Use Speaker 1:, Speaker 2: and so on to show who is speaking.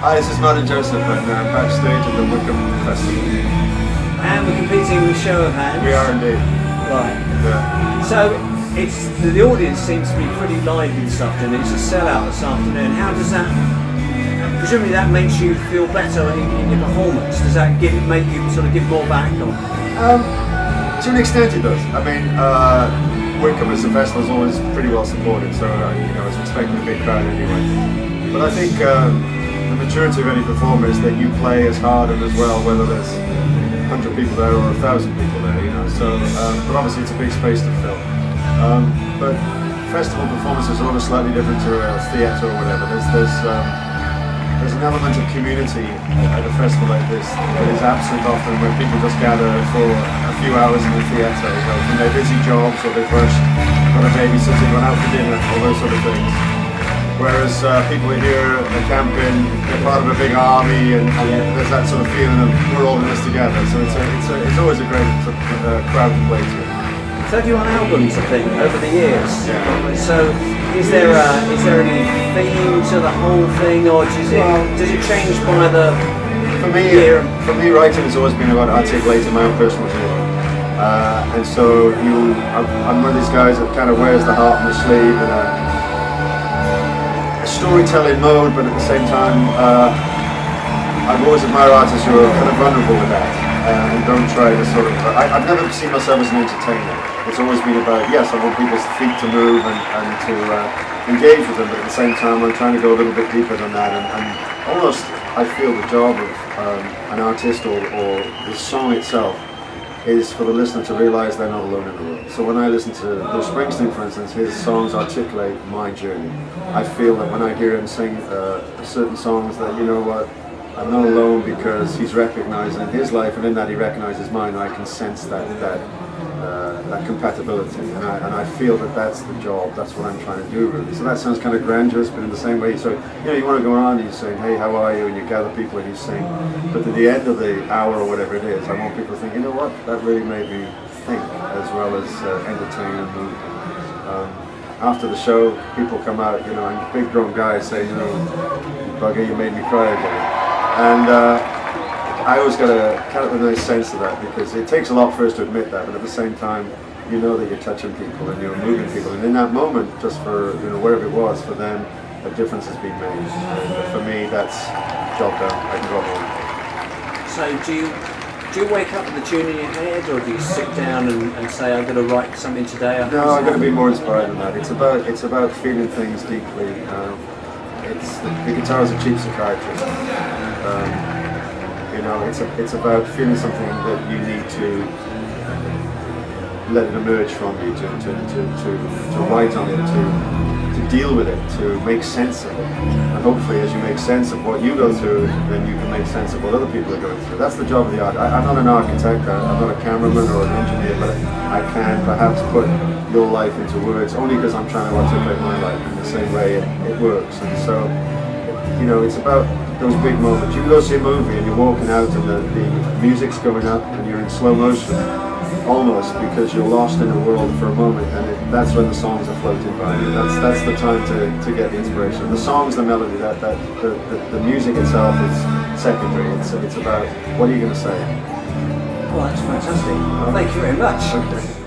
Speaker 1: Hi, this is Martyn and Backstage at the Wickham Festival.
Speaker 2: And we're competing with Show of Hands.
Speaker 1: We are indeed.
Speaker 2: Right.
Speaker 1: Yeah.
Speaker 2: So the audience seems to be pretty lively this afternoon. It's a sellout this afternoon. How does that? Presumably that makes you feel better in your performance. Does that make you sort of give more back? Or?
Speaker 1: To an extent, it does. I mean, Wickham as a festival is always pretty well supported, so I was expecting a big crowd anyway. But I think the maturity of any performer is that you play as hard and as well, whether there's 100 people there or 1,000 people there, So, but obviously it's a big space to fill. But festival performances are always slightly different to a theatre or whatever. There's an element of community at a festival like this that is absent often when people just gather for a few hours in the theatre, from their busy jobs or they've got a babysitter, gone out for dinner, all those sort of things. Whereas people here are camping, they're part of a big army, and there's that sort of feeling of we're all in this together. So it's always a great crowd to play to.
Speaker 2: 31 albums, I think, over the years.
Speaker 1: Yeah.
Speaker 2: So, is there any theme to the whole thing, or does it change by the year?
Speaker 1: For me, writing has always been about articulating my own personal journey. And so I'm one of these guys that kind of wears the heart on the sleeve in a storytelling mode, but at the same time, I've always admired artists who are kind of vulnerable with that and don't try to sort of. I've never seen myself as an entertainer. It's always been about, yes, I want people's feet to move and to engage with them, but at the same time I'm trying to go a little bit deeper than that, and almost I feel the job of an artist or the song itself is for the listener to realise they're not alone in the world. So when I listen to Bruce Springsteen, for instance, his songs articulate my journey. I feel that when I hear him sing certain songs that, you know what, I'm not alone because he's recognising his life, and in that he recognises mine, and I can sense that compatibility, and I feel that that's the job, that's what I'm trying to do really. So that sounds kind of grandiose, but in the same way, so you want to go around and you're saying, hey, how are you, and you gather people and you sing, but at the end of the hour or whatever it is, I want people to think, you know what, that really made me think as well as entertain and move. After the show, people come out, and big grown guys say, bugger, you made me cry again. And I always got a kind of a nice sense of that, because it takes a lot for us to admit that, but at the same time, you know that you're touching people and you're moving people, and in that moment, just for wherever it was, for them, a difference has been made. And for me, that's job done. I can go home.
Speaker 2: So do you wake up with a tune in your head, or do you sit down and say, I'm going to write something today?
Speaker 1: No, I'm going to be more inspired than that. It's about feeling things deeply. The guitar is a cheap psychiatrist. It's about feeling something that you need to let it emerge from you, to write on it, to deal with it, to make sense of it. And hopefully as you make sense of what you go through, then you can make sense of what other people are going through. That's the job of the art. I'm not an architect, I'm not a cameraman or an engineer, but I can perhaps put your life into words, only because I'm trying to articulate my life in the same way it works. And so, it's about those big moments. You can go see a movie and you're walking out and the music's going up and you're in slow motion, almost, because you're lost in the world for a moment, and that's when the songs are floating by you. That's the time to get the inspiration. The song's the melody, the music itself is secondary. It's about what are you going to say.
Speaker 2: Well, that's fantastic. Thank you very much.
Speaker 1: Okay.